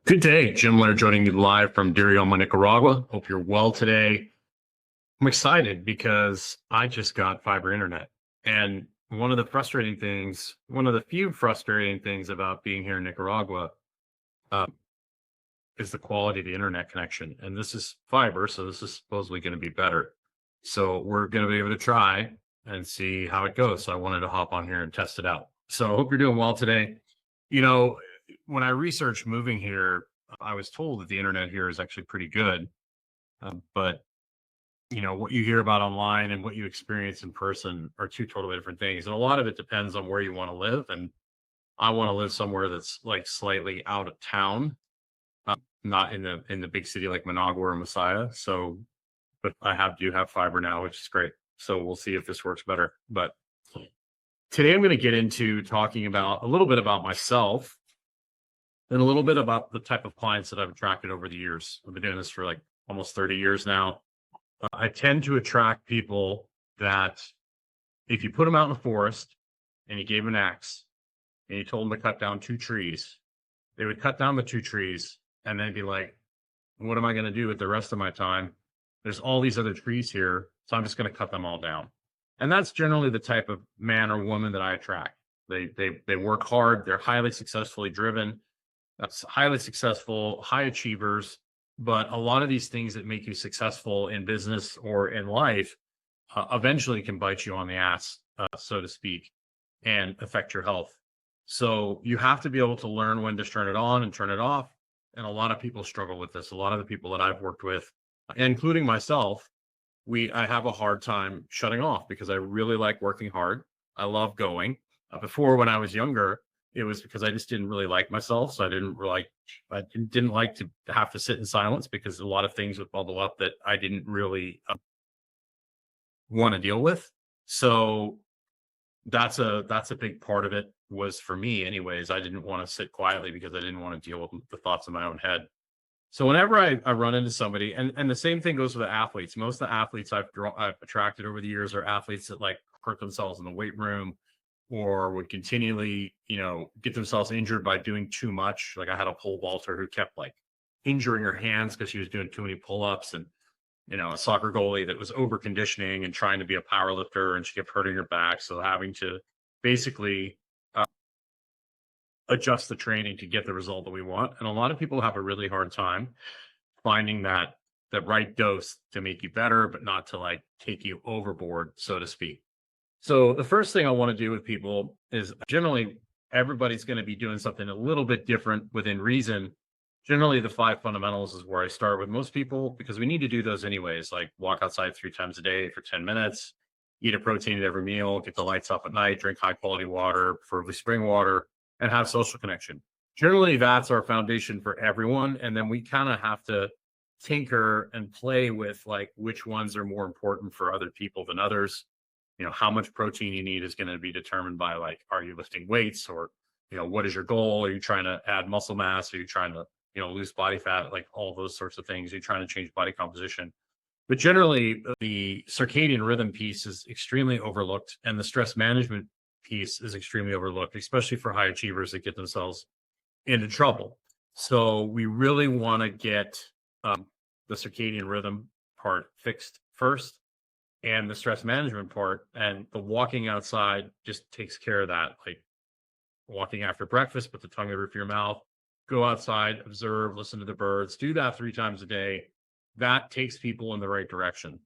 Good day, Jim Lair joining you live from Dirioma, Nicaragua. Hope you're well today. I'm excited because I just got fiber internet. And one of the few frustrating things about being here in Nicaragua uh, is the quality of the internet connection. And this is fiber, so this is supposedly going to be better. So we're going to be able to try and see how it goes. So I wanted to hop on here and test it out. So I hope you're doing well today. You know, when I researched moving here, I was told that the internet here is actually pretty good. But what you hear about online and what you experience in person are two totally different things. And a lot of it depends on where you want to live. And I want to live somewhere that's like slightly out of town, not in the big city like Managua or Messiah. So, but do have fiber now, which is great. So we'll see if this works better. But today I'm going to get into talking about a little bit about myself and a little bit about the type of clients that I've attracted over the years. I've been doing this for like almost 30 years now. I tend to attract people that if you put them out in the forest and you gave them an axe and you told them to cut down two trees, they would cut down the two trees and then be like, what am I going to do with the rest of my time? There's all these other trees here, so I'm just going to cut them all down. And that's generally the type of man or woman that I attract. They work hard, they're highly successfully driven, that's highly successful, high achievers. But a lot of these things that make you successful in business or in life eventually can bite you on the ass, so to speak, and affect your health. So you have to be able to learn when to turn it on and turn it off. And a lot of people struggle with this. A lot of the people that I've worked with, including myself, I have a hard time shutting off because I really like working hard. I love going. Before, when I was younger, it was because I just didn't really like myself. So I didn't like to have to sit in silence because a lot of things would bubble up that I didn't really want to deal with. So that's a big part of it, was for me anyways. I didn't want to sit quietly because I didn't want to deal with the thoughts in my own head. So whenever I run into somebody, and the same thing goes with the athletes. Most of the athletes I've attracted over the years are athletes that like hurt themselves in the weight room or would continually, get themselves injured by doing too much. Like I had a pole vaulter who kept like injuring her hands because she was doing too many pull-ups, and a soccer goalie that was over conditioning and trying to be a power lifter, and she kept hurting her back. So having to basically adjust the training to get the result that we want. And a lot of people have a really hard time finding that right dose to make you better, but not to like take you overboard, so to speak. So the first thing I want to do with people is, generally everybody's going to be doing something a little bit different within reason. Generally, the 5 fundamentals is where I start with most people, because we need to do those anyways, like walk outside 3 times a day for 10 minutes, eat a protein at every meal, get the lights off at night, drink high quality water, preferably spring water, and have social connection. Generally, that's our foundation for everyone. And then we kind of have to tinker and play with like which ones are more important for other people than others. How much protein you need is going to be determined by like, are you lifting weights, or, what is your goal? Are you trying to add muscle mass? Are you trying to, lose body fat? Like all those sorts of things. You're trying to change body composition. But generally, the circadian rhythm piece is extremely overlooked, and the stress management piece is extremely overlooked, especially for high achievers that get themselves into trouble. So we really want to get the circadian rhythm part fixed first, and the stress management part, and the walking outside just takes care of that. Like walking after breakfast, put the tongue in the roof of your mouth, go outside, observe, listen to the birds, do that 3 times a day. That takes people in the right direction.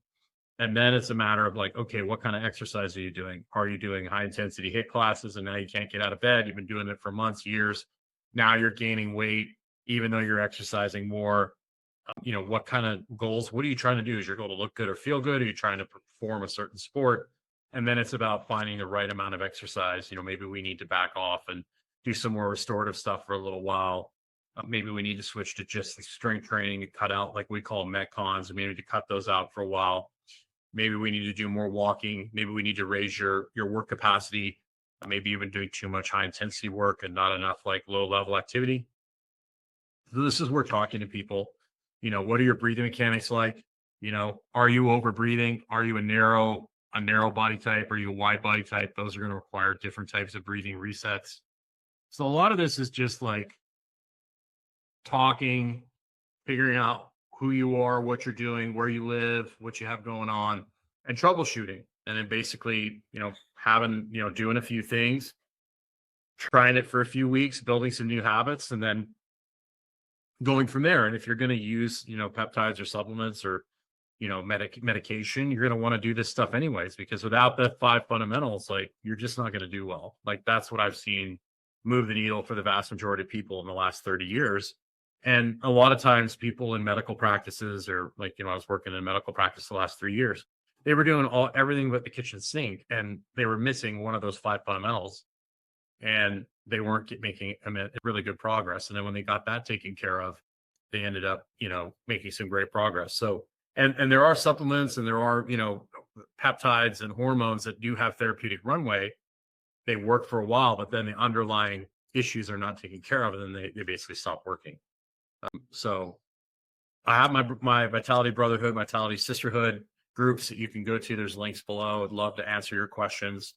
And then it's a matter of like, okay, what kind of exercise are you doing? Are you doing high intensity HIIT classes and now you can't get out of bed? You've been doing it for months, years. Now you're gaining weight, even though you're exercising more. What kind of goals? What are you trying to do? Is your goal to look good or feel good? Are you trying to perform a certain sport? And then it's about finding the right amount of exercise. Maybe we need to back off and do some more restorative stuff for a little while. Maybe we need to switch to just the strength training and cut out, like we call metcons, and maybe to cut those out for a while. Maybe we need to do more walking. Maybe we need to raise your work capacity. Maybe you've been doing too much high intensity work and not enough like low level activity. So this is where talking to people, what are your breathing mechanics like? Are you over breathing? Are you a narrow body type? Are you a wide body type? Those are going to require different types of breathing resets. So a lot of this is just like talking, figuring out who you are, what you're doing, where you live, what you have going on, and troubleshooting. And then basically, having, doing a few things, trying it for a few weeks, building some new habits, and then going from there. And if you're going to use, peptides or supplements or, medication, you're going to want to do this stuff anyways, because without the five fundamentals, like you're just not going to do well. Like that's what I've seen move the needle for the vast majority of people in the last 30 years. And a lot of times people in medical practices or like, I was working in medical practice the last 3 years, they were doing everything but the kitchen sink and they were missing one of those five fundamentals and they weren't making really good progress. And then when they got that taken care of, they ended up, making some great progress. So, and there are supplements and there are, peptides and hormones that do have therapeutic runway. They work for a while, but then the underlying issues are not taken care of, and then they basically stop working. So I have my Vitality Brotherhood, Vitality Sisterhood groups that you can go to. There's links below. I'd love to answer your questions.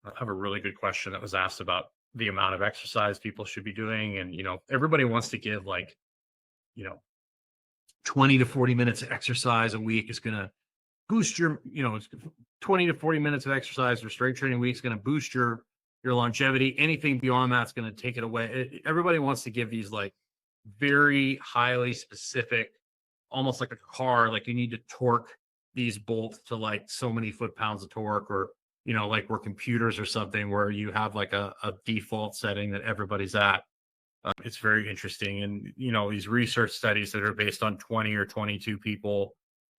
I have a really good question that was asked about the amount of exercise people should be doing. And, everybody wants to give like, 20 to 40 minutes of exercise a week is going to boost your, 20 to 40 minutes of exercise or strength training a week is going to boost your longevity. Anything beyond that's going to take it away. Everybody wants to give these like very highly specific, almost like a car, like you need to torque these bolts to like so many foot-pounds of torque, or like we're computers or something where you have like a default setting that everybody's at. It's very interesting. And these research studies that are based on 20 or 22 people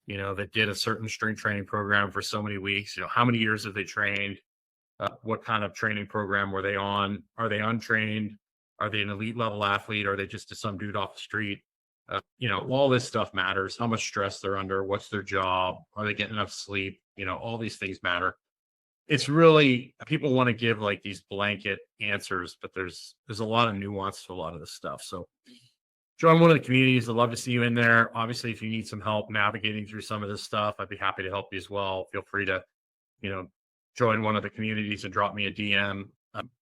that did a certain strength training program for so many weeks, how many years have they trained, what kind of training program were they on, are they untrained, are they an elite level athlete? Are they just some dude off the street? All this stuff matters. How much stress they're under, what's their job, are they getting enough sleep? All these things matter. It's really, people want to give like these blanket answers, but there's a lot of nuance to a lot of this stuff. So join one of the communities. I'd love to see you in there. Obviously, if you need some help navigating through some of this stuff, I'd be happy to help you as well. Feel free to, join one of the communities and drop me a DM.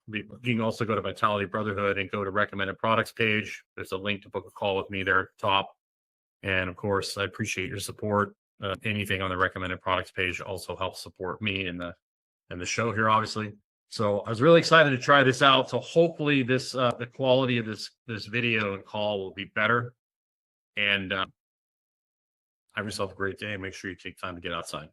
You can also go to Vitality Brotherhood and go to recommended products page. There's a link to book a call with me there at the top. And of course, I appreciate your support. Anything on the recommended products page also helps support me and the show here, obviously. So I was really excited to try this out. So hopefully this the quality of this video and call will be better. And have yourself a great day. Make sure you take time to get outside.